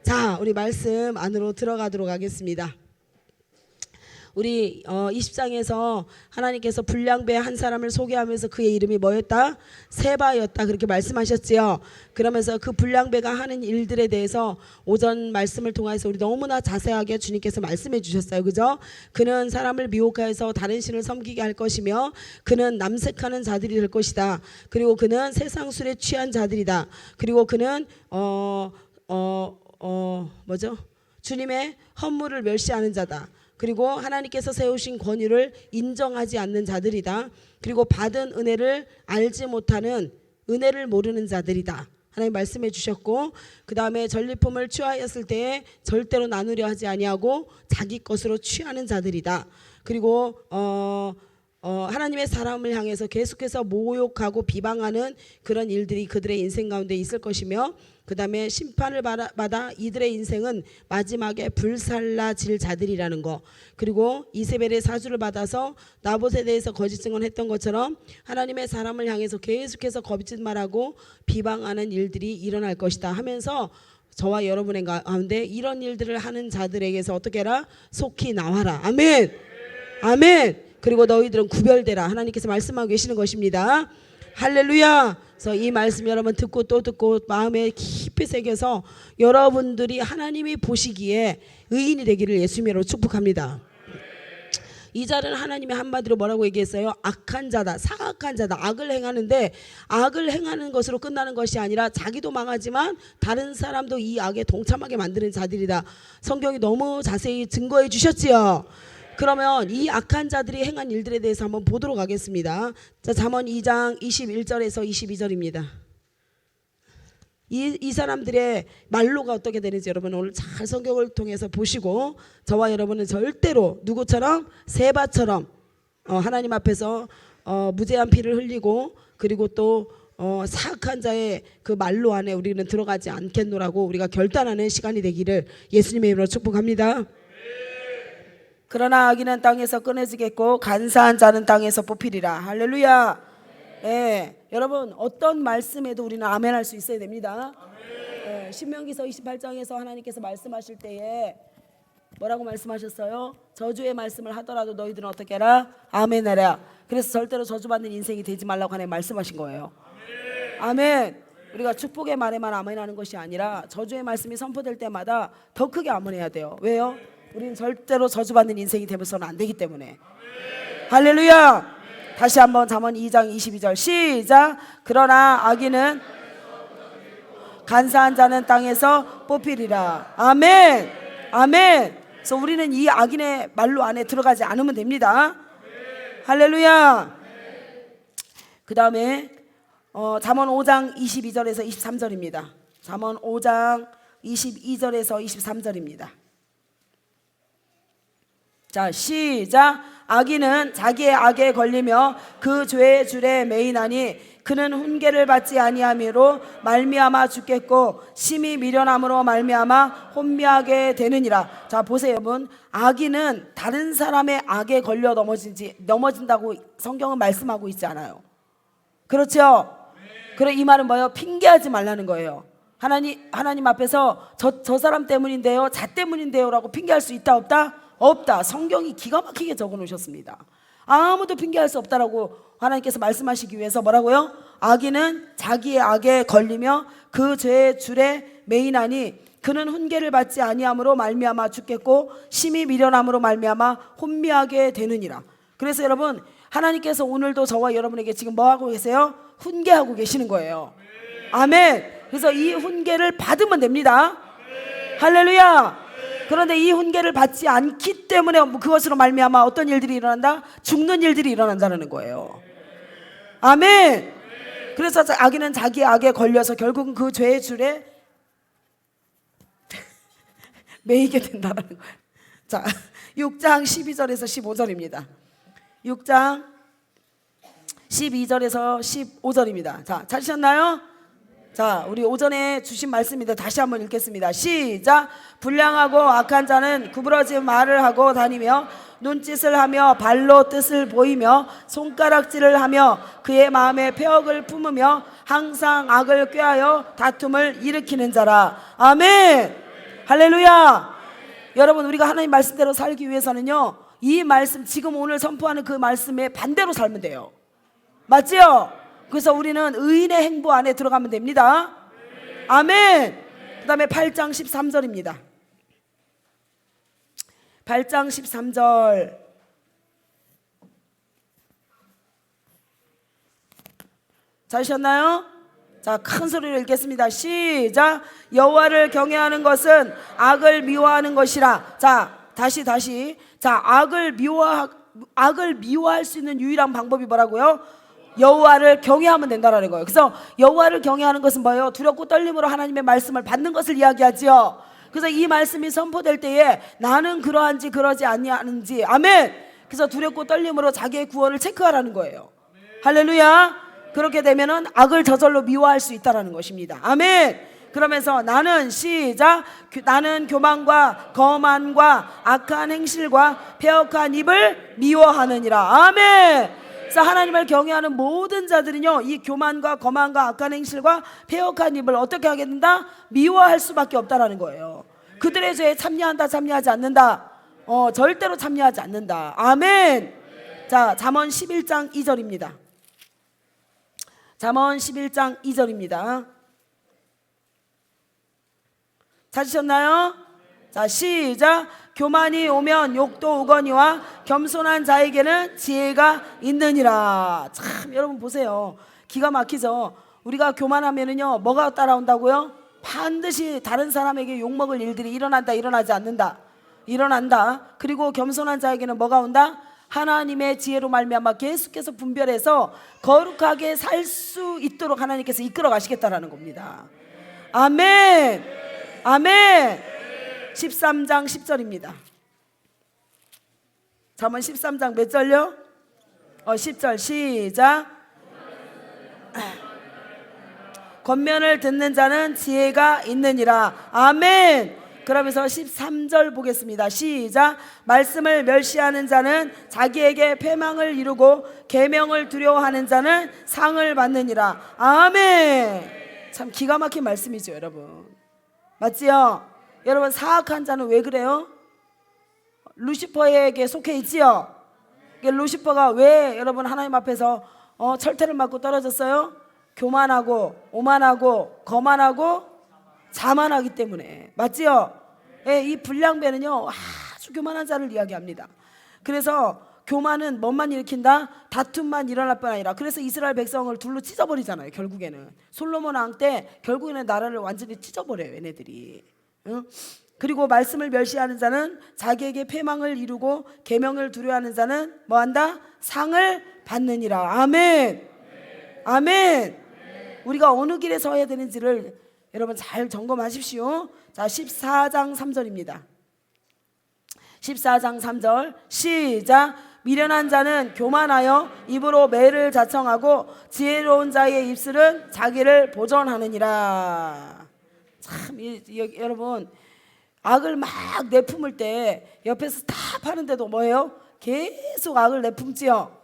자, 우리 말씀 안으로 들어가도록 하겠습니다. 우리 20장에서 하나님께서 불량배 한 사람을 소개하면서 그의 이름이 뭐였다? 세바였다 그렇게 말씀하셨지요. 그러면서 그 불량배가 하는 일들에 대해서 오전 말씀을 통해서 우리 너무나 자세하게 주님께서 말씀해 주셨어요. 그죠? 그는 사람을 미혹하여서 다른 신을 섬기게 할 것이며 그는 남색하는 자들이 될 것이다. 그리고 그는 세상 술에 취한 자들이다. 그리고 그는 주님의 헌물을 멸시하는 자다. 그리고 하나님께서 세우신 권위를 인정하지 않는 자들이다. 그리고 받은 은혜를 알지 못하는 은혜를 모르는 자들이다. 하나님 말씀해 주셨고, 그 다음에 전리품을 취하였을 때에 절대로 나누려 하지 아니하고 자기 것으로 취하는 자들이다. 그리고 하나님의 사람을 향해서 계속해서 모욕하고 비방하는 그런 일들이 그들의 인생 가운데 있을 것이며, 그 다음에 심판을 받아 이들의 인생은 마지막에 불살라질 자들이라는 거. 그리고 이세벨의 사주를 받아서 나봇에 대해서 거짓 증언했던 것처럼 하나님의 사람을 향해서 계속해서 거짓말하고 비방하는 일들이 일어날 것이다 하면서 저와 여러분의 가운데 이런 일들을 하는 자들에게서 어떻게 해라? 속히 나와라. 아멘. 아멘. 그리고 너희들은 구별되라. 하나님께서 말씀하고 계시는 것입니다. 할렐루야. 그래서 이 말씀 여러분 듣고 또 듣고 마음에 깊이 새겨서 여러분들이 하나님이 보시기에 의인이 되기를 예수님으로 축복합니다. 이 자는 하나님이 한마디로 뭐라고 얘기했어요? 악한 자다, 사악한 자다. 악을 행하는데 악을 행하는 것으로 끝나는 것이 아니라 자기도 망하지만 다른 사람도 이 악에 동참하게 만드는 자들이다. 성경이 너무 자세히 증거해 주셨지요. 그러면 이 악한 자들이 행한 일들에 대해서 한번 보도록 하겠습니다. 자, 잠언 2장 21절에서 22절입니다. 이 사람들의 말로가 어떻게 되는지 여러분 오늘 잘 성경을 통해서 보시고, 저와 여러분은 절대로 누구처럼? 세바처럼 하나님 앞에서 무죄한 피를 흘리고, 그리고 또 사악한 자의 그 말로 안에 우리는 들어가지 않겠노라고 우리가 결단하는 시간이 되기를 예수님의 이름으로 축복합니다. 그러나 악인은 땅에서 끊어지겠고 간사한 자는 땅에서 뽑히리라. 할렐루야. 네, 여러분 어떤 말씀에도 우리는 아멘 할 수 있어야 됩니다. 네, 신명기서 28장에서 하나님께서 말씀하실 때에 뭐라고 말씀하셨어요? 저주의 말씀을 하더라도 너희들은 어떻게 해라? 아멘 해라. 그래서 절대로 저주받는 인생이 되지 말라고 하나님 말씀하신 거예요. 아멘. 우리가 축복의 말에만 아멘하는 것이 아니라 저주의 말씀이 선포될 때마다 더 크게 아멘해야 돼요. 왜요? 우리는 절대로 저주받는 인생이 되면서는 안 되기 때문에. 할렐루야. 다시 한번 잠언 2장 22절 시작. 그러나 악인은 간사한 자는 땅에서 뽑히리라. 아멘. 아멘. 그래서 우리는 이 악인의 말로 안에 들어가지 않으면 됩니다. 할렐루야. 그 다음에 잠언 5장 22절에서 23절입니다. 잠언 5장 22절에서 23절입니다. 자, 시작. 악인은 자기의 악에 걸리며 그 죄의 줄에 매이나니 그는 훈계를 받지 아니함으로 말미암아 죽겠고 심히 미련함으로 말미암아 혼미하게 되느니라. 자, 보세요 여러분. 악인은 다른 사람의 악에 걸려 넘어진다고 성경은 말씀하고 있지 않아요. 그렇죠? 그래, 이 말은 뭐예요? 핑계하지 말라는 거예요. 하나님 앞에서 저 사람 때문인데요, 자 때문인데요 라고 핑계할 수 있다 없다? 없다. 성경이 기가 막히게 적어 놓으셨습니다. 아무도 핑계할 수 없다라고 하나님께서 말씀하시기 위해서 뭐라고요? 악인은 자기의 악에 걸리며 그 죄의 줄에 매이나니 그는 훈계를 받지 아니함으로 말미암아 죽겠고 심히 미련함으로 말미암아 혼미하게 되느니라. 그래서 여러분 하나님께서 오늘도 저와 여러분에게 지금 뭐 하고 계세요? 훈계하고 계시는 거예요. 아멘. 그래서 이 훈계를 받으면 됩니다. 할렐루야. 그런데 이 훈계를 받지 않기 때문에 그것으로 말미암아 어떤 일들이 일어난다? 죽는 일들이 일어난다는 거예요. 아멘. 그래서 악인은 자기의 악에 걸려서 결국은 그 죄의 줄에 매이게 된다는 거예요. 자, 6장 12절에서 15절입니다. 6장 12절에서 15절입니다. 자, 찾으셨나요? 자, 우리 오전에 주신 말씀인데 다시 한번 읽겠습니다. 시작. 불량하고 악한 자는 구부러진 말을 하고 다니며 눈짓을 하며 발로 뜻을 보이며 손가락질을 하며 그의 마음에 폐역을 품으며 항상 악을 꾀하여 다툼을 일으키는 자라. 아멘. 할렐루야. 여러분, 우리가 하나님 말씀대로 살기 위해서는요, 이 말씀, 지금 오늘 선포하는 그 말씀에 반대로 살면 돼요. 맞지요? 그래서 우리는 의인의 행보 안에 들어가면 됩니다. 아멘. 그 다음에 8장 13절입니다 8장 13절. 찾으셨나요? 자, 큰 소리로 읽겠습니다. 시작. 여호와를 경외하는 것은 악을 미워하는 것이라. 자, 다시. 자, 악을 미워할 수 있는 유일한 방법이 뭐라고요? 여호와를 경외하면 된다라는 거예요. 그래서 여호와를 경외하는 것은 뭐예요? 두렵고 떨림으로 하나님의 말씀을 받는 것을 이야기하지요. 그래서 이 말씀이 선포될 때에 나는 그러한지 그러지 아니하는지, 아멘. 그래서 두렵고 떨림으로 자기의 구원을 체크하라는 거예요. 할렐루야. 그렇게 되면은 악을 저절로 미워할 수 있다라는 것입니다. 아멘. 그러면서 나는 시작. 나는 교만과 거만과 악한 행실과 패역한 입을 미워하느니라. 아멘. 그래서 하나님을 경외하는 모든 자들은요, 이 교만과 거만과 악한 행실과 패역한 입을 어떻게 하게 된다? 미워할 수밖에 없다라는 거예요. 그들의 죄에 참여한다, 참여하지 않는다? 절대로 참여하지 않는다. 아멘. 자, 잠언 11장 2절입니다 잠언 11장 2절입니다 찾으셨나요? 자, 시작. 교만이 오면 욕도 오거니와 겸손한 자에게는 지혜가 있느니라. 참, 여러분 보세요. 기가 막히죠. 우리가 교만하면은요, 뭐가 따라온다고요? 반드시 다른 사람에게 욕먹을 일들이 일어난다, 일어나지 않는다? 일어난다. 그리고 겸손한 자에게는 뭐가 온다? 하나님의 지혜로 말미암아 계속해서 분별해서 거룩하게 살 수 있도록 하나님께서 이끌어 가시겠다라는 겁니다. 아멘. 아멘. 13장 10절입니다 잠언 13장 몇 절요? 10절 시작. 권면을 듣는 자는 지혜가 있느니라. 아멘. 그러면서 13절 보겠습니다. 시작. 말씀을 멸시하는 자는 자기에게 패망을 이루고 계명을 두려워하는 자는 상을 받느니라. 아멘. 참 기가 막힌 말씀이죠, 여러분. 맞지요? 여러분, 사악한 자는 왜 그래요? 루시퍼에게 속해 있지요? 루시퍼가 왜 여러분 하나님 앞에서 철퇴를 맞고 떨어졌어요? 교만하고 오만하고 거만하고 자만하기 때문에. 맞지요? 예, 이 불량배는요, 아주 교만한 자를 이야기합니다. 그래서 교만은 뭐만 일으킨다? 다툼만 일어날 뿐 아니라, 그래서 이스라엘 백성을 둘로 찢어버리잖아요. 결국에는 솔로몬 왕 때 결국에는 나라를 완전히 찢어버려요, 얘네들이. 응? 그리고 말씀을 멸시하는 자는 자기에게 패망을 이루고 계명을 두려워하는 자는 뭐한다? 상을 받느니라. 아멘. 아멘. 우리가 어느 길에 서야 되는지를 여러분 잘 점검하십시오. 자, 14장 3절입니다 14장 3절 시작. 미련한 자는 교만하여 입으로 매를 자청하고 지혜로운 자의 입술은 자기를 보존하느니라. 참, 여러분, 악을 막 내품을 때 옆에서 다 파는데도 뭐예요? 계속 악을 내품지요.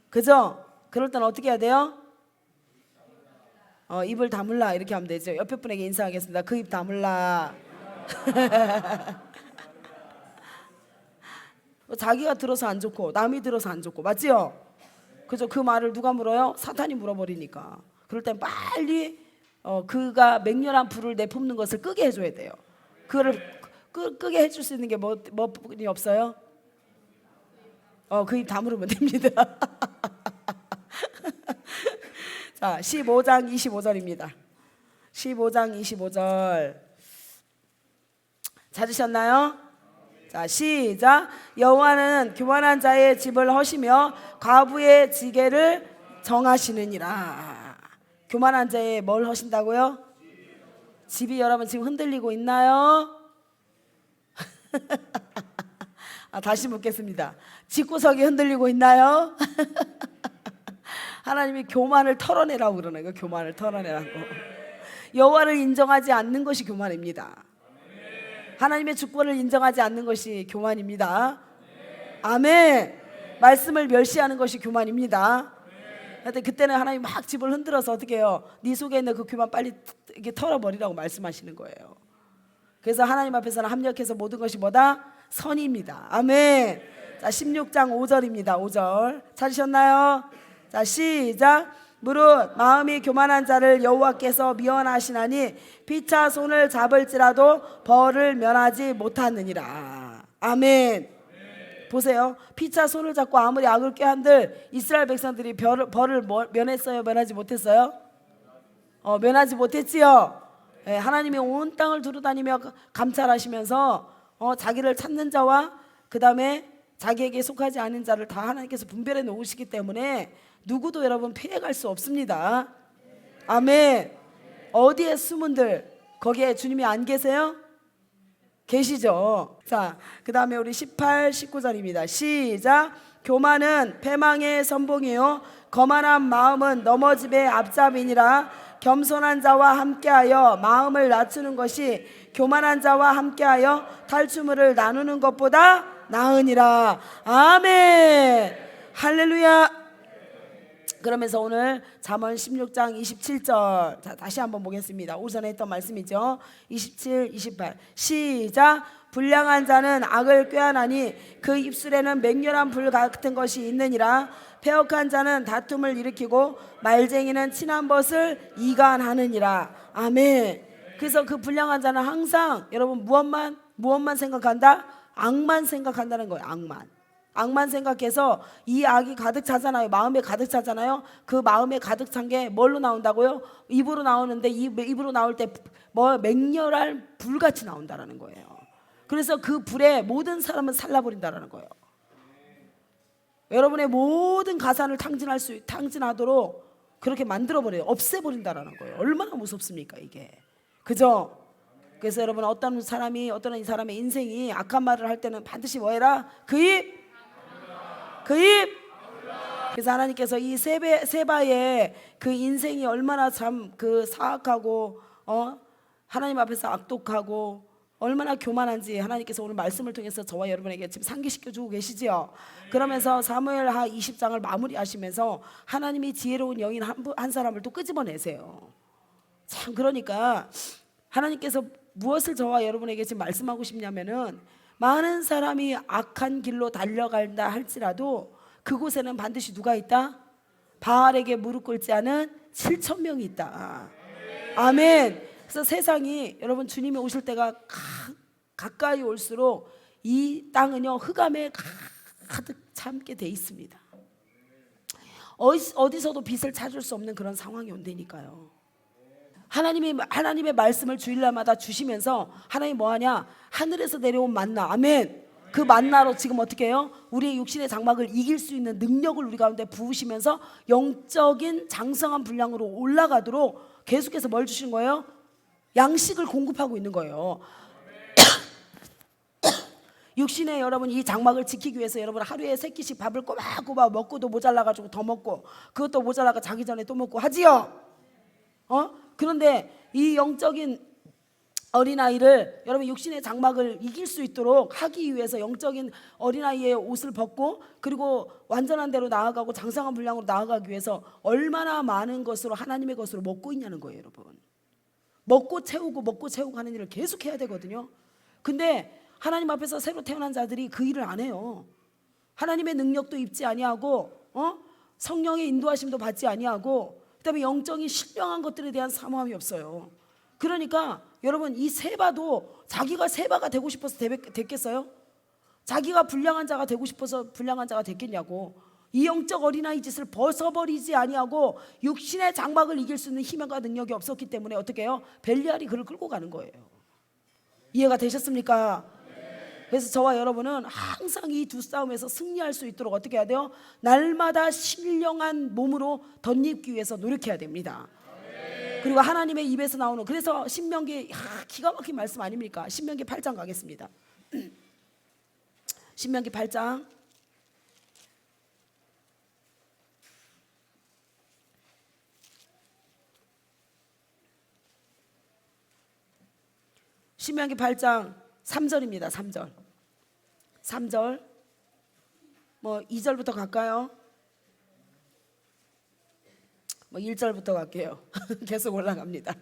그죠? 그럴 땐 어떻게 해야 돼요? 입을 다물라 이렇게 하면 되죠. 옆에 분에게 인사하겠습니다. 그 입 다물라. 자기가 들어서 안 좋고 남이 들어서 안 좋고, 맞지요? 그죠? 그 말을 누가 물어요? 사탄이 물어버리니까. 그럴 땐 빨리 그가 맹렬한 불을 내뿜는 것을 끄게 해줘야 돼요. 그거를 끄게 해줄 수 있는 게 뭐뿐이 없어요? 그 입 다물으면 됩니다. 자, 15장 25절입니다 15장 25절 찾으셨나요? 자, 시작. 여호와는 교만한 자의 집을 허시며 과부의 지게를 정하시느니라. 교만한 자의 뭘 허신다고요? 집이 여러분 지금 흔들리고 있나요? 다시 묻겠습니다. 집구석이 흔들리고 있나요? 하나님이 교만을 털어내라고 그러네요. 교만을 털어내라고. 여호와를 인정하지 않는 것이 교만입니다. 하나님의 주권을 인정하지 않는 것이 교만입니다. 아멘. 말씀을 멸시하는 것이 교만입니다. 그때는 하나님 막 집을 흔들어서 어떻게 해요? 네 속에 있는 그 교만 빨리 이렇게 털어버리라고 말씀하시는 거예요. 그래서 하나님 앞에서는 합력해서 모든 것이 뭐다? 선입니다. 아멘. 자, 16장 5절입니다. 5절 찾으셨나요? 자, 시작. 무릇 마음이 교만한 자를 여호와께서 미워하시나니 피차 손을 잡을지라도 벌을 면하지 못하느니라. 아멘. 보세요. 피차 손을 잡고 아무리 악을 꾀한들 이스라엘 백성들이 벌을 면했어요? 면하지 못했어요? 면하지 못했지요. 하나님이 온 땅을 두루다니며 감찰하시면서 자기를 찾는 자와 그 다음에 자기에게 속하지 않은 자를 다 하나님께서 분별해 놓으시기 때문에 누구도 여러분 피해갈 수 없습니다. 아멘. 어디에 숨은들 거기에 주님이 안 계세요? 계시죠. 자, 그 다음에 우리 18, 19절입니다. 시작. 교만은 패망의 선봉이요 거만한 마음은 넘어짐의 앞잡이니라. 겸손한 자와 함께하여 마음을 낮추는 것이 교만한 자와 함께하여 탈취물을 나누는 것보다 나으니라. 아멘. 할렐루야. 그러면서 오늘 잠언 16장 27절 자, 다시 한번 보겠습니다. 오전에 했던 말씀이죠. 27, 28 시작. 불량한 자는 악을 꾀하나니 그 입술에는 맹렬한 불 같은 것이 있느니라. 패역한 자는 다툼을 일으키고 말쟁이는 친한 것을 이간하느니라. 아멘. 그래서 그 불량한 자는 항상 여러분 무엇만 생각한다? 악만 생각한다는 거예요. 악만 생각해서 이 악이 가득 차잖아요. 마음에 가득 차잖아요. 그 마음에 가득 찬 게 뭘로 나온다고요? 입으로 나오는데 입으로 나올 때 뭐 맹렬한 불같이 나온다라는 거예요. 그래서 그 불에 모든 사람은 살라버린다라는 거예요. 여러분의 모든 가산을 탕진하도록 그렇게 만들어버려요. 없애버린다라는 거예요. 얼마나 무섭습니까 이게. 그죠? 그래서 여러분 어떤 사람의 인생이 악한 말을 할 때는 반드시 뭐 해라? 그 입. 그래서 하나님께서 이 세바의 그 인생이 얼마나 참 그 사악하고 하나님 앞에서 악독하고 얼마나 교만한지 하나님께서 오늘 말씀을 통해서 저와 여러분에게 지금 상기시켜주고 계시지요. 그러면서 사무엘하 20장을 마무리하시면서 하나님이 지혜로운 여인 한 사람을 또 끄집어내세요. 참 그러니까 하나님께서 무엇을 저와 여러분에게 지금 말씀하고 싶냐면은 많은 사람이 악한 길로 달려간다 할지라도 그곳에는 반드시 누가 있다? 바알에게 무릎 꿇지 않은 7,000명이 있다. 아멘. 그래서 세상이 여러분 주님이 오실 때가 가까이 올수록 이 땅은요 흑암에 가득 참게 돼 있습니다. 어디서도 빛을 찾을 수 없는 그런 상황이 온다니까요. 하나님의 말씀을 주일날마다 주시면서 하나님 뭐하냐? 하늘에서 내려온 만나. 아멘. 그 만나로 지금 어떻게 해요? 우리의 육신의 장막을 이길 수 있는 능력을 우리 가운데 부으시면서 영적인 장성한 분량으로 올라가도록 계속해서 뭘 주신 거예요? 양식을 공급하고 있는 거예요. 육신의 여러분 이 장막을 지키기 위해서 여러분 하루에 3끼씩 밥을 꼬박꼬박 먹고도 모자라가지고 더 먹고 그것도 모자라가 자기 전에 또 먹고 하지요. 그런데 이 영적인 어린아이를 여러분 육신의 장막을 이길 수 있도록 하기 위해서 영적인 어린아이의 옷을 벗고 그리고 완전한 대로 나아가고 장성한 분량으로 나아가기 위해서 얼마나 많은 것으로 하나님의 것으로 먹고 있냐는 거예요. 여러분 먹고 채우고 하는 일을 계속 해야 되거든요. 근데 하나님 앞에서 새로 태어난 자들이 그 일을 안 해요. 하나님의 능력도 입지 아니하고 성령의 인도하심도 받지 아니하고 그다음에 영적인 신령한 것들에 대한 사모함이 없어요. 그러니까 여러분 이 세바도 자기가 세바가 되고 싶어서 됐겠어요? 자기가 불량한 자가 되고 싶어서 불량한 자가 됐겠냐고. 이 영적 어린아이 짓을 벗어버리지 아니하고 육신의 장막을 이길 수 있는 힘과 능력이 없었기 때문에 어떻게 해요? 벨리알이 그를 끌고 가는 거예요. 이해가 되셨습니까? 그래서 저와 여러분은 항상 이 두 싸움에서 승리할 수 있도록 어떻게 해야 돼요? 날마다 신령한 몸으로 덧입기 위해서 노력해야 됩니다. 그리고 하나님의 입에서 나오는 그래서 신명기 기가 막힌 말씀 아닙니까? 신명기 8장 가겠습니다. 신명기 8장 신명기 8장 3절입니다. 3절 뭐 2절부터 갈까요? 뭐 1절부터 갈게요. 계속 올라갑니다.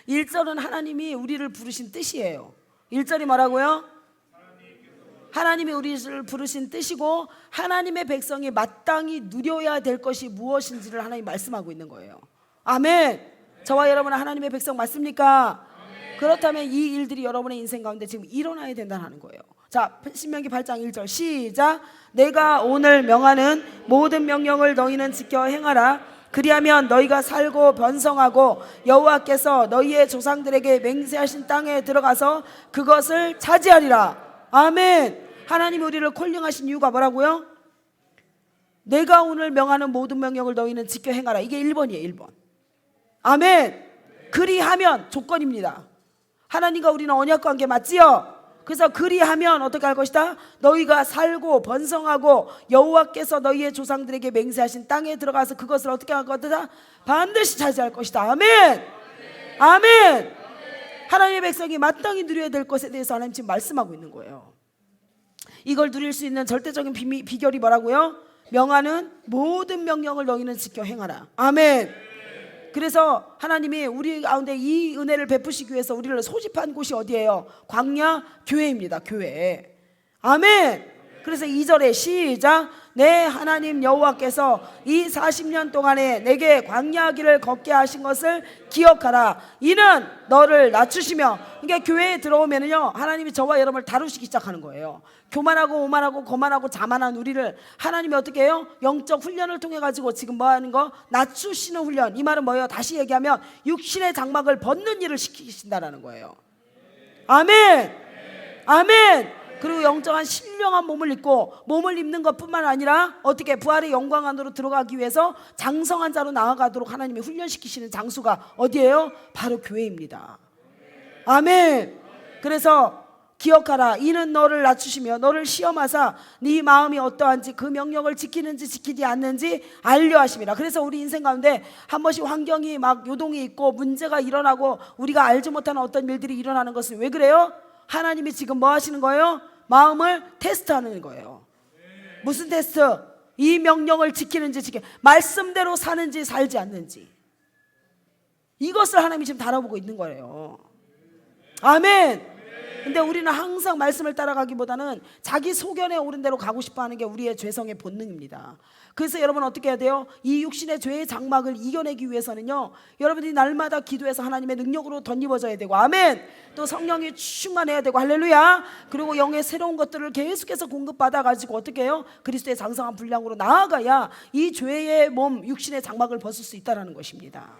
1절은 하나님이 우리를 부르신 뜻이에요. 1절이 뭐라고요? 하나님이 우리를 부르신 뜻이고 하나님의 백성이 마땅히 누려야 될 것이 무엇인지를 하나님 말씀하고 있는 거예요. 아멘. 저와 여러분은 하나님의 백성 맞습니까? 그렇다면 이 일들이 여러분의 인생 가운데 지금 일어나야 된다는 거예요. 자, 신명기 8장 1절 시작. 내가 오늘 명하는 모든 명령을 너희는 지켜 행하라. 그리하면 너희가 살고 번성하고 여호와께서 너희의 조상들에게 맹세하신 땅에 들어가서 그것을 차지하리라. 아멘. 하나님이 우리를 콜링하신 이유가 뭐라고요? 내가 오늘 명하는 모든 명령을 너희는 지켜 행하라. 이게 1번이에요. 1번. 아멘. 그리하면 조건입니다. 하나님과 우리는 언약관계 맞지요? 그래서 그리하면 어떻게 할 것이다? 너희가 살고 번성하고 여호와께서 너희의 조상들에게 맹세하신 땅에 들어가서 그것을 어떻게 할 것이다? 반드시 차지할 것이다. 아멘. 아멘. 하나님의 백성이 마땅히 누려야 될 것에 대해서 하나님 지금 말씀하고 있는 거예요. 이걸 누릴 수 있는 절대적인 비결이 뭐라고요? 명하는 모든 명령을 너희는 지켜 행하라. 아멘. 그래서 하나님이 우리 가운데 이 은혜를 베푸시기 위해서 우리를 소집한 곳이 어디예요? 광야 교회입니다. 교회. 아멘. 그래서 2절에 시작. 내 하나님 여호와께서 이 40년 동안에 내게 광야 길을 걷게 하신 것을 기억하라. 이는 너를 낮추시며. 그러니까 교회에 들어오면은요 하나님이 저와 여러분을 다루시기 시작하는 거예요. 교만하고 오만하고 거만하고 자만한 우리를 하나님이 어떻게 해요? 영적 훈련을 통해 가지고 지금 뭐 하는 거? 낮추시는 훈련. 이 말은 뭐예요? 다시 얘기하면 육신의 장막을 벗는 일을 시키신다라는 거예요. 아멘. 아멘. 그리고 영적한 신령한 몸을 입고 몸을 입는 것뿐만 아니라 어떻게 부활의 영광 안으로 들어가기 위해서 장성한 자로 나아가도록 하나님이 훈련시키시는 장소가 어디예요? 바로 교회입니다. 아멘. 그래서 기억하라. 이는 너를 낮추시며 너를 시험하사 네 마음이 어떠한지 그 명령을 지키는지 지키지 않는지 알려 하심이라. 그래서 우리 인생 가운데 한 번씩 환경이 막 요동이 있고 문제가 일어나고 우리가 알지 못하는 어떤 일들이 일어나는 것은 왜 그래요? 하나님이 지금 뭐 하시는 거예요? 마음을 테스트하는 거예요. 무슨 테스트? 이 명령을 지키는지 말씀대로 사는지 살지 않는지, 이것을 하나님이 지금 달아보고 있는 거예요. 아멘. 근데 우리는 항상 말씀을 따라가기보다는 자기 소견에 오른 대로 가고 싶어하는 게 우리의 죄성의 본능입니다. 그래서 여러분 어떻게 해야 돼요? 이 육신의 죄의 장막을 이겨내기 위해서는요 여러분들이 날마다 기도해서 하나님의 능력으로 덧입어져야 되고, 아멘. 또 성령이 충만해야 되고, 할렐루야. 그리고 영의 새로운 것들을 계속해서 공급받아 가지고 어떻게 해요? 그리스도의 장성한 분량으로 나아가야 이 죄의 몸 육신의 장막을 벗을 수 있다는 것입니다.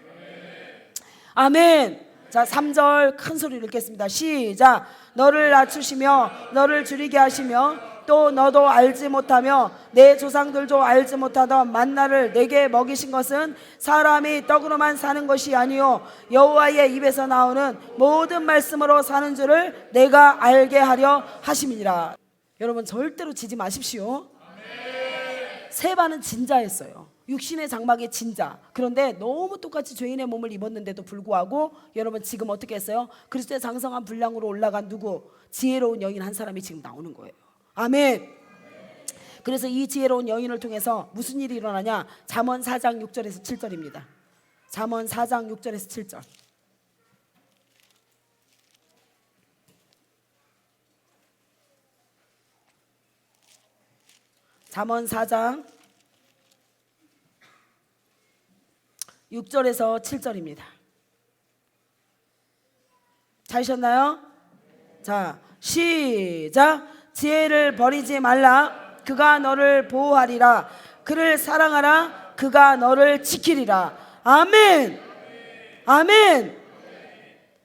아멘. 자, 3절 큰 소리로 읽겠습니다. 시작. 너를 낮추시며 너를 줄이게 하시며 또 너도 알지 못하며 내 조상들도 알지 못하던 만나를 내게 먹이신 것은 사람이 떡으로만 사는 것이 아니요 여호와의 입에서 나오는 모든 말씀으로 사는 줄을 내가 알게 하려 하심이니라. 여러분 절대로 지지 마십시오. 세바는 진자였어요. 육신의 장막의 진자. 그런데 너무 똑같이 죄인의 몸을 입었는데도 불구하고 여러분 지금 어떻게 했어요? 그리스도의 장성한 분량으로 올라간 누구? 지혜로운 여인 한 사람이 지금 나오는 거예요. 아멘. 그래서 이 지혜로운 여인을 통해서 무슨 일이 일어나냐? 잠언 4장 6절에서 7절입니다. 잠언 4장 6절에서 7절. 잠언 4장 6절에서 7절입니다. 찾으셨나요? 자, 시작. 지혜를 버리지 말라. 그가 너를 보호하리라. 그를 사랑하라. 그가 너를 지키리라. 아멘. 아멘.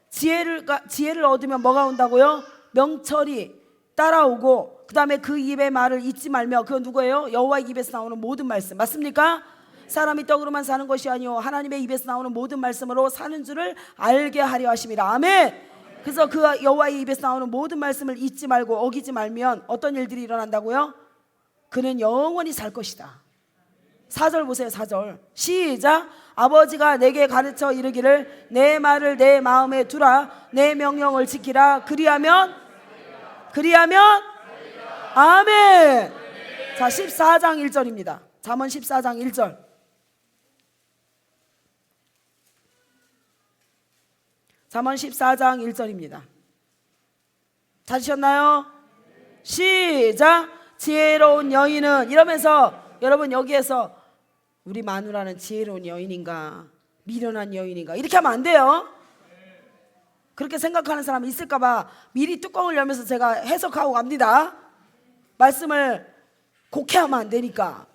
지혜를 얻으면 뭐가 온다고요? 명철이 따라오고, 그 다음에 그 입의 말을 잊지 말며. 그건 누구예요? 여호와의 입에서 나오는 모든 말씀. 맞습니까? 사람이 떡으로만 사는 것이 아니오 하나님의 입에서 나오는 모든 말씀으로 사는 줄을 알게 하려 하심이라. 아멘. 그래서 그 여호와의 입에서 나오는 모든 말씀을 잊지 말고 어기지 말면 어떤 일들이 일어난다고요? 그는 영원히 살 것이다. 4절 보세요. 4절 시작. 아버지가 내게 가르쳐 이르기를 내 말을 내 마음에 두라. 내 명령을 지키라. 그리하면 아멘. 자, 14장 1절입니다. 잠언 14장 1절. 잠언 14장 1절입니다. 찾으셨나요? 시작. 지혜로운 여인은, 이러면서 여러분 여기에서 우리 마누라는 지혜로운 여인인가 미련한 여인인가 이렇게 하면 안 돼요. 그렇게 생각하는 사람이 있을까봐 미리 뚜껑을 열면서 제가 해석하고 갑니다. 말씀을 곡해하면 안 되니까.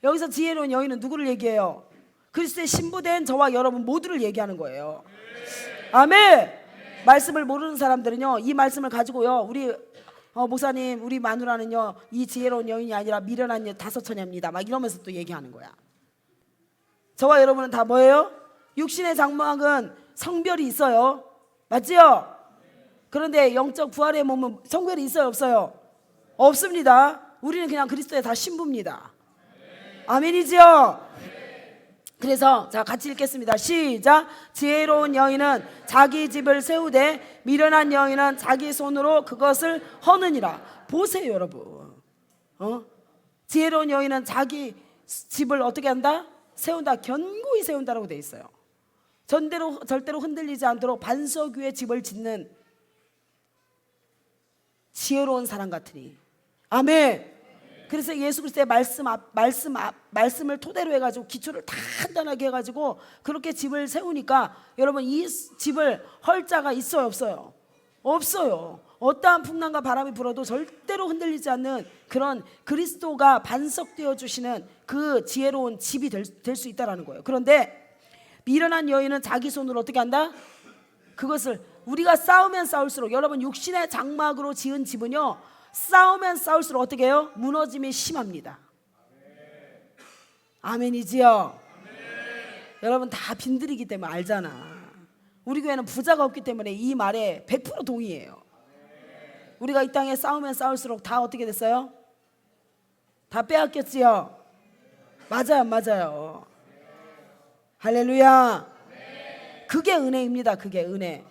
여기서 지혜로운 여인은 누구를 얘기해요? 그리스도의 신부된 저와 여러분 모두를 얘기하는 거예요. 아멘. 말씀을 모르는 사람들은요, 이 말씀을 가지고요, 우리 목사님 우리 마누라는요 이 지혜로운 여인이 아니라 미련한 다섯 처녀입니다 막 이러면서 또 얘기하는 거야. 저와 여러분은 다 뭐예요? 육신의 장막은 성별이 있어요. 맞지요? 그런데 영적 부활의 몸은 성별이 있어요 없어요? 없습니다. 우리는 그냥 그리스도의 다 신부입니다. 아멘이지요? 그래서 자 같이 읽겠습니다. 시작. 지혜로운 여인은 자기 집을 세우되 미련한 여인은 자기 손으로 그것을 허느니라. 보세요 여러분. 지혜로운 여인은 자기 집을 어떻게 한다? 세운다. 견고히 세운다라고 되어 있어요. 절대로 흔들리지 않도록 반석 위에 집을 짓는 지혜로운 사람 같으니. 아멘. 그래서 예수 그리스도의 말씀을 토대로 해가지고 기초를 단단하게 해가지고 그렇게 집을 세우니까 여러분 이 집을 헐 자가 있어요 없어요? 없어요. 어떠한 풍랑과 바람이 불어도 절대로 흔들리지 않는 그런 그리스도가 반석되어 주시는 그 지혜로운 집이 될 수 있다는 거예요. 그런데 미련한 여인은 자기 손으로 어떻게 한다? 그것을 우리가 싸우면 싸울수록 여러분 육신의 장막으로 지은 집은요 싸우면 싸울수록 어떻게 해요? 무너짐이 심합니다. 아멘이지요? 아멘. 여러분 다 빈들이기 때문에 알잖아. 우리 교회는 부자가 없기 때문에 이 말에 100% 동의해요. 우리가 이 땅에 싸우면 싸울수록 다 어떻게 됐어요? 다 빼앗겼지요? 맞아요 맞아요. 할렐루야. 그게 은혜입니다. 그게 은혜.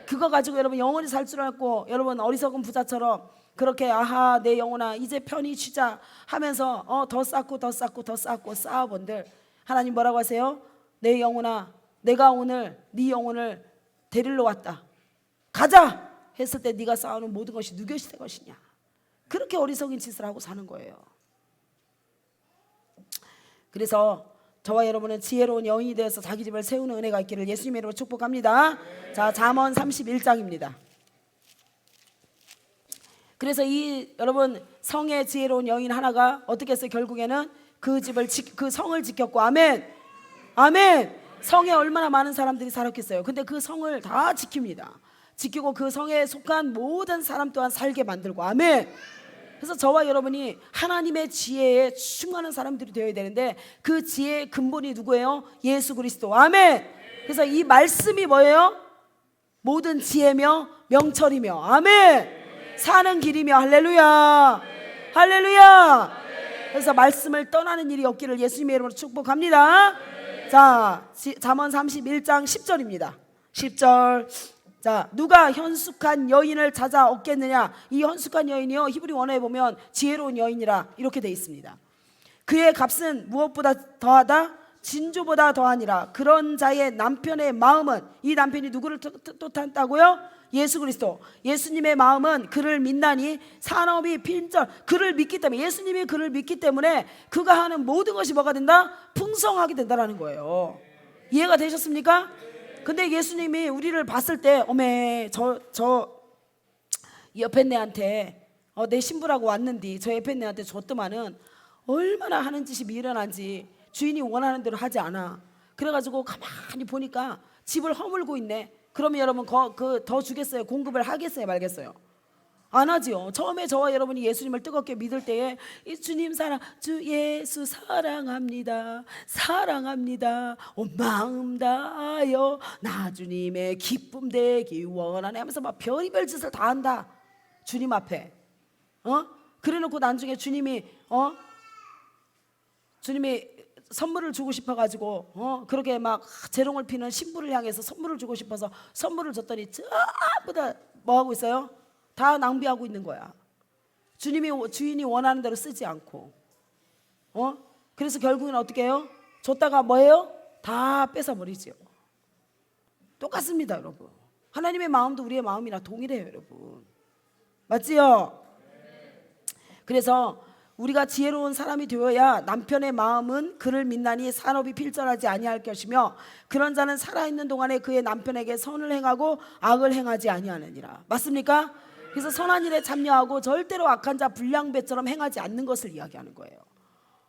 그거 가지고 여러분 영원히 살 줄 알고 여러분 어리석은 부자처럼 그렇게 아하 내 영혼아 이제 편히 쉬자 하면서 더 쌓고 더 쌓고 더 쌓고 쌓아본들 하나님 뭐라고 하세요? 내 영혼아 내가 오늘 네 영혼을 데리러 왔다. 가자 했을 때 네가 쌓아놓은 모든 것이 누구의 될 것이냐. 그렇게 어리석은 짓을 하고 사는 거예요. 그래서 저와 여러분은 지혜로운 여인이 되어서 자기 집을 세우는 은혜가 있기를 예수님의 이름으로 축복합니다. 자 잠언 31장입니다. 그래서 이 여러분 성의 지혜로운 여인 하나가 어떻게 했어요? 결국에는 그 성을 지켰고. 아멘. 아멘. 성에 얼마나 많은 사람들이 살았겠어요. 근데 그 성을 다 지킵니다. 지키고 그 성에 속한 모든 사람 또한 살게 만들고. 아멘. 그래서 저와 여러분이 하나님의 지혜에 충만한 사람들이 되어야 되는데 그 지혜의 근본이 누구예요? 예수 그리스도. 아멘. 그래서 이 말씀이 뭐예요? 모든 지혜며 명철이며. 아멘. 사는 길이며. 할렐루야. 할렐루야. 그래서 말씀을 떠나는 일이 없기를 예수님의 이름으로 축복합니다. 자 잠언 31장 10절입니다 10절. 자 누가 현숙한 여인을 찾아 얻겠느냐. 이 현숙한 여인이요 히브리 원어에 보면 지혜로운 여인이라 이렇게 되어 있습니다. 그의 값은 무엇보다 더하다 진주보다 더하니라. 그런 자의 남편의 마음은, 이 남편이 누구를 뜻한다고요? 예수 그리스도. 예수님의 마음은 그를 믿나니 산업이 빈절. 그를 믿기 때문에, 예수님이 그를 믿기 때문에 그가 하는 모든 것이 뭐가 된다? 풍성하게 된다라는 거예요. 이해가 되셨습니까? 근데 예수님이 우리를 봤을 때 어메 저 옆에 애한테 내 신부라고 왔는데 저 옆에 애한테 줬더만은 얼마나 하는 짓이 미련한지 주인이 원하는 대로 하지 않아. 그래가지고 가만히 보니까 집을 허물고 있네. 그러면 여러분 더 주겠어요? 공급을 하겠어요? 말겠어요? 안 하지요. 처음에 저와 여러분이 예수님을 뜨겁게 믿을 때에 이 주님 주 예수 사랑합니다. 사랑합니다. 온 마음 다하여 나 주님의 기쁨 되기 원하네 하면서 막 별의별 짓을 다 한다. 주님 앞에. 그래놓고 나중에 주님이 선물을 주고 싶어가지고 그렇게 막 재롱을 피는 신부를 향해서 선물을 주고 싶어서 선물을 줬더니 전부 다 뭐하고 있어요? 다 낭비하고 있는 거야. 주인이 원하는 대로 쓰지 않고. 그래서 결국은 어떻게 해요? 줬다가 뭐예요? 다 뺏어버리죠. 똑같습니다, 여러분. 하나님의 마음도 우리의 마음이랑 동일해요, 여러분. 맞지요? 그래서 우리가 지혜로운 사람이 되어야 남편의 마음은 그를 믿나니 산업이 필전하지 아니할 것이며 그런 자는 살아있는 동안에 그의 남편에게 선을 행하고 악을 행하지 아니하느니라. 맞습니까? 그래서 선한 일에 참여하고 절대로 악한 자 불량배처럼 행하지 않는 것을 이야기하는 거예요.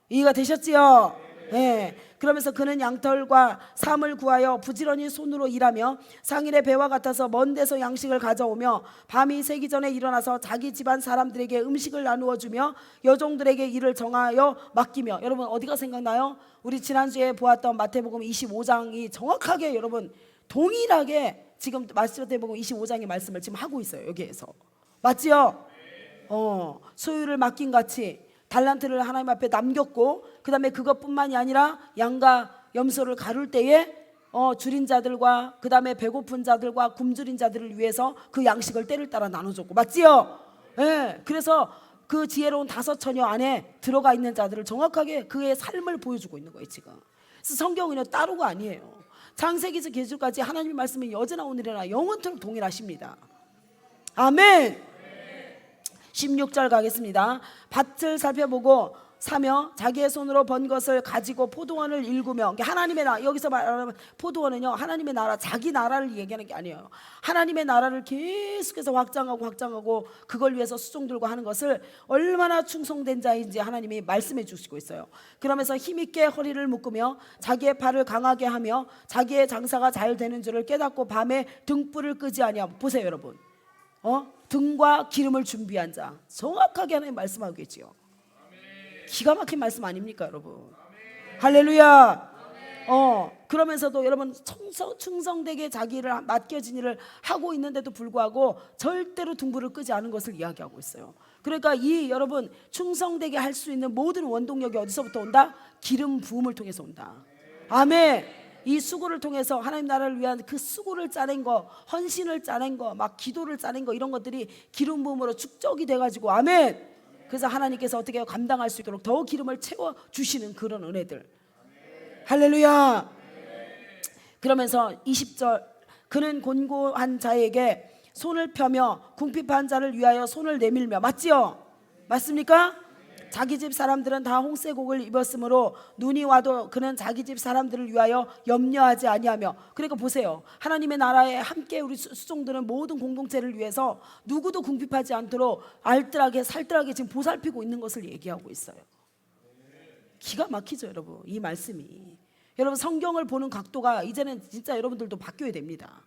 이해가 되셨지요? 네. 그러면서 그는 양털과 삶을 구하여 부지런히 손으로 일하며 상일의 배와 같아서 먼 데서 양식을 가져오며 밤이 새기 전에 일어나서 자기 집안 사람들에게 음식을 나누어 주며 여종들에게 일을 정하여 맡기며. 여러분 어디가 생각나요? 우리 지난주에 보았던 마태복음 25장이 정확하게 여러분 동일하게 지금 마태복음 25장의 말씀을 지금 하고 있어요. 여기에서 맞지요? 소유를 맡긴 같이 달란트를 하나님 앞에 남겼고 그 다음에 그것뿐만이 아니라 양과 염소를 가를 때에 줄인 자들과 그 다음에 배고픈 자들과 굶주린 자들을 위해서 그 양식을 때를 따라 나눠줬고. 맞지요? 네. 그래서 그 지혜로운 5처녀 안에 들어가 있는 자들을 정확하게 그의 삶을 보여주고 있는 거예요 지금. 그래서 성경은요 따로가 아니에요. 창세기에서 계시까지 하나님의 말씀은 여전하 오늘이나 영원토록 동일하십니다. 아멘. 16절 가겠습니다. 밭을 살펴보고 사며 자기의 손으로 번 것을 가지고 포도원을 일구며. 하나님의 나라, 여기서 말하는 포도원은요 하나님의 나라, 자기 나라를 얘기하는 게 아니에요. 하나님의 나라를 계속해서 확장하고 그걸 위해서 수종들과 하는 것을 얼마나 충성된 자인지 하나님이 말씀해 주시고 있어요. 그러면서 힘있게 허리를 묶으며 자기의 팔을 강하게 하며 자기의 장사가 잘 되는 줄을 깨닫고 밤에 등불을 끄지 아니하고. 보세요 여러분, 등과 기름을 준비한 자. 정확하게 하나님 말씀하고 계지요. 기가 막힌 말씀 아닙니까 여러분? 할렐루야. 그러면서도 여러분 충성되게 자기를 맡겨진 일을 하고 있는데도 불구하고 절대로 등불을 끄지 않은 것을 이야기하고 있어요. 그러니까 이 여러분 충성되게 할 수 있는 모든 원동력이 어디서부터 온다? 기름 부음을 통해서 온다. 아멘. 이 수고를 통해서 하나님 나라를 위한 그 수고를 짜낸 거, 헌신을 짜낸 거, 막 기도를 짜낸 거, 이런 것들이 기름 부음으로 축적이 돼가지고. 아멘. 그래서 하나님께서 어떻게 감당할 수 있도록 더 기름을 채워주시는 그런 은혜들. 할렐루야. 그러면서 20절, 그는 곤고한 자에게 손을 펴며 궁핍한 자를 위하여 손을 내밀며. 맞지요? 맞습니까? 자기 집 사람들은 다 홍색옷을 입었으므로 눈이 와도 그는 자기 집 사람들을 위하여 염려하지 아니하며. 그러니까 보세요, 하나님의 나라에 함께 우리 수종들은 모든 공동체를 위해서 누구도 궁핍하지 않도록 알뜰하게 살뜰하게 지금 보살피고 있는 것을 얘기하고 있어요. 기가 막히죠 여러분 이 말씀이. 여러분 성경을 보는 각도가 이제는 진짜 여러분들도 바뀌어야 됩니다.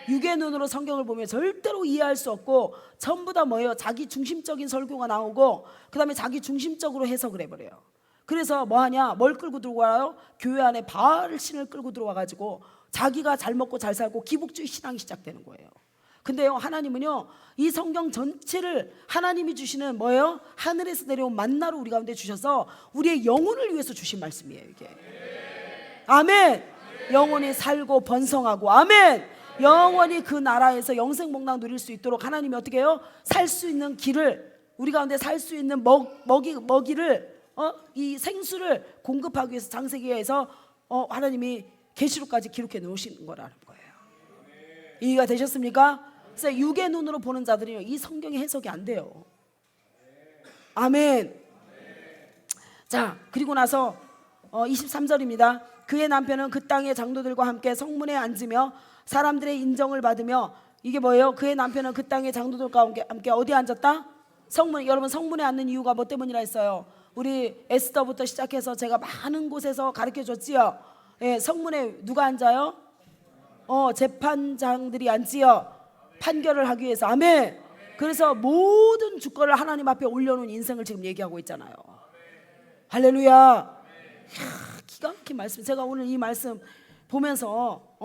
육의 눈으로 성경을 보면 절대로 이해할 수 없고 전부 다 뭐예요? 자기 중심적인 설교가 나오고 그 다음에 자기 중심적으로 해석을 해버려요. 그래서 뭐하냐? 뭘 끌고 들어와요? 교회 안에 바알신을 끌고 들어와가지고 자기가 잘 먹고 잘 살고 기복주의 신앙이 시작되는 거예요. 근데요 하나님은요 이 성경 전체를 하나님이 주시는 뭐예요? 하늘에서 내려온 만나로 우리 가운데 주셔서 우리의 영혼을 위해서 주신 말씀이에요 이게. 아멘. 영혼이 살고 번성하고. 아멘. 영원히 그 나라에서 영생복락 누릴 수 있도록 하나님이 어떻게 해요? 살 수 있는 길을, 우리 가운데 살 수 있는 먹이를 이 생수를 공급하기 위해서 창세기에서 하나님이 계시록까지 기록해 놓으시는 거라는 거예요. 이해가 되셨습니까? 그래서 육의 눈으로 보는 자들이요 이 성경의 해석이 안 돼요. 아멘. 자 그리고 나서 23절입니다. 그의 남편은 그 땅의 장로들과 함께 성문에 앉으며 사람들의 인정을 받으며. 이게 뭐예요? 그의 남편은 그 땅의 장로들과 함께 어디에 앉았다? 성문. 여러분 성문에 앉는 이유가 뭐 때문이라 했어요? 우리 에스더부터 시작해서 제가 많은 곳에서 가르쳐 줬지요. 예, 성문에 누가 앉아요? 재판장들이 앉지요. 판결을 하기 위해서. 아멘. 그래서 모든 주권을 하나님 앞에 올려놓은 인생을 지금 얘기하고 있잖아요. 할렐루야. 기가 막힌 말씀. 제가 오늘 이 말씀 보면서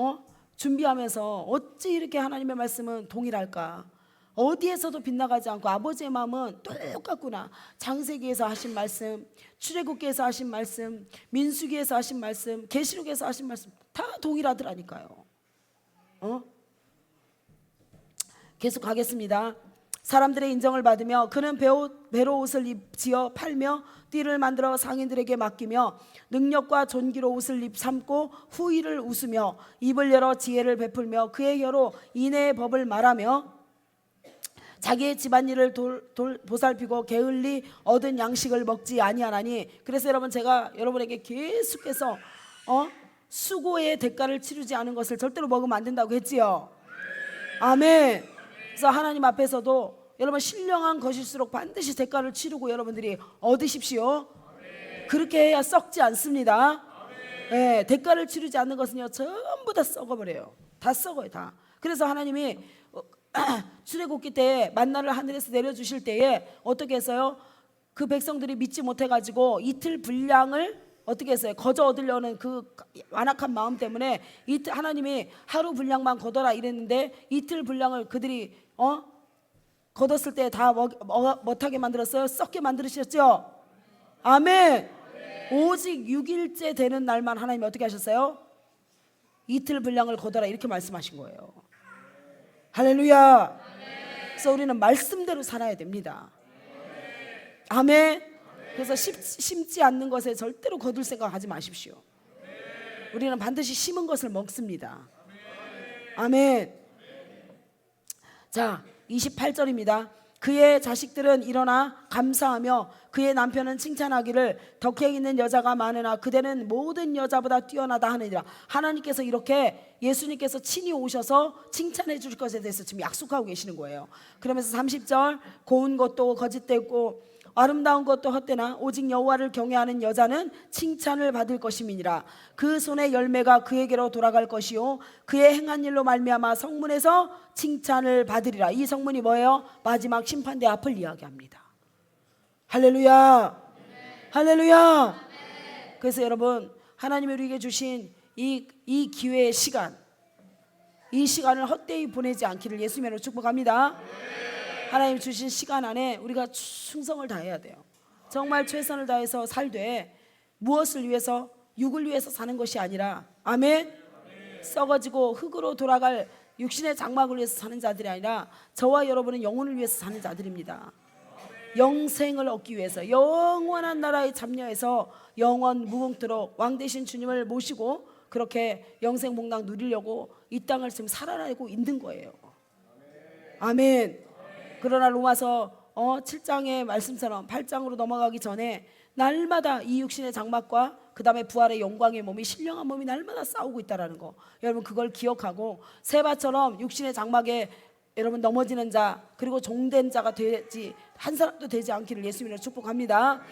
준비하면서 어찌 이렇게 하나님의 말씀은 동일할까? 어디에서도 빗나가지 않고 아버지의 마음은 똑같구나. 창세기에서 하신 말씀, 출애굽기에서 하신 말씀, 민수기에서 하신 말씀, 계시록에서 하신 말씀 다 동일하더라니까요. 계속 가겠습니다. 사람들의 인정을 받으며 그는 배로 옷을 지어 팔며 띠를 만들어 상인들에게 맡기며 능력과 존귀로 옷을 삼고 후의를 웃으며 입을 열어 지혜를 베풀며 그의 혀로 인애의 법을 말하며 자기의 집안일을 보살피고 게을리 얻은 양식을 먹지 아니하나니. 그래서 여러분, 제가 여러분에게 계속해서 수고의 대가를 치르지 않은 것을 절대로 먹으면 안 된다고 했지요. 아멘. 그래서 하나님 앞에서도 여러분, 신령한 것일수록 반드시 대가를 치르고 여러분들이 얻으십시오. 그렇게 해야 썩지 않습니다. 네, 대가를 치르지 않는 것은요 전부 다 썩어버려요. 다 썩어요, 다. 그래서 하나님이 출애굽기 때 만나를 하늘에서 내려주실 때에 어떻게 했어요? 그 백성들이 믿지 못해가지고 이틀 분량을 어떻게 했어요? 거저 얻으려는 그 완악한 마음 때문에 하나님이 하루 분량만 거둬라 이랬는데 이틀 분량을 그들이 거뒀을 때 다 못하게 만들었어요? 썩게 만들으셨죠? 아멘. 오직 6일째 되는 날만 하나님이 어떻게 하셨어요? 이틀 분량을 거둬라 이렇게 말씀하신 거예요. 할렐루야. 그래서 우리는 말씀대로 살아야 됩니다. 아멘. 그래서 심지 않는 것에 절대로 거둘 생각 하지 마십시오. 우리는 반드시 심은 것을 먹습니다. 아멘. 자, 28절입니다. 그의 자식들은 일어나 감사하며 그의 남편은 칭찬하기를 덕혜 있는 여자가 많으나 그대는 모든 여자보다 뛰어나다 하느니라. 하나님께서 이렇게 예수님께서 친히 오셔서 칭찬해 줄 것에 대해서 지금 약속하고 계시는 거예요. 그러면서 30절 고운 것도 거짓되고 아름다운 것도 헛되나 오직 여호와를 경외하는 여자는 칭찬을 받을 것임이니라. 그 손의 열매가 그에게로 돌아갈 것이요 그의 행한 일로 말미암아 성문에서 칭찬을 받으리라. 이 성문이 뭐예요? 마지막 심판대 앞을 이야기합니다. 할렐루야. 할렐루야. 그래서 여러분, 하나님이 우리에게 주신 이 기회의 시간, 이 시간을 헛되이 보내지 않기를 예수님으로 축복합니다. 하나님 주신 시간 안에 우리가 충성을 다해야 돼요. 정말 최선을 다해서 살되 무엇을 위해서? 육을 위해서 사는 것이 아니라, 아멘. 썩어지고 흙으로 돌아갈 육신의 장막을 위해서 사는 자들이 아니라 저와 여러분은 영혼을 위해서 사는 자들입니다. 영생을 얻기 위해서 영원한 나라에 참여해서 영원 무궁토록 왕 되신 주님을 모시고 그렇게 영생 복락 누리려고 이 땅을 지금 살아내고 있는 거예요. 아멘. 그러나 로마서 7장의 말씀처럼 8장으로 넘어가기 전에 날마다 이 육신의 장막과 그 다음에 부활의 영광의 몸이, 신령한 몸이 날마다 싸우고 있다는 거, 여러분 그걸 기억하고 세바처럼 육신의 장막에 여러분 넘어지는 자 그리고 종된 자가 되지 한 사람도 되지 않기를 예수님으로 축복합니다.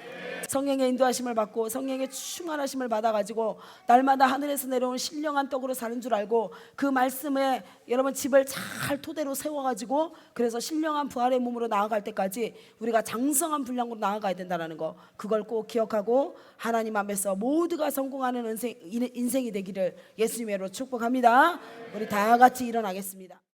성령의 인도하심을 받고 성령의 충만하심을 받아가지고 날마다 하늘에서 내려온 신령한 떡으로 사는 줄 알고 그 말씀에 여러분 집을 잘 토대로 세워가지고 그래서 신령한 부활의 몸으로 나아갈 때까지 우리가 장성한 분량으로 나아가야 된다는 거, 그걸 꼭 기억하고 하나님 앞에서 모두가 성공하는 인생이 되기를 예수님으로 축복합니다. 우리 다 같이 일어나겠습니다.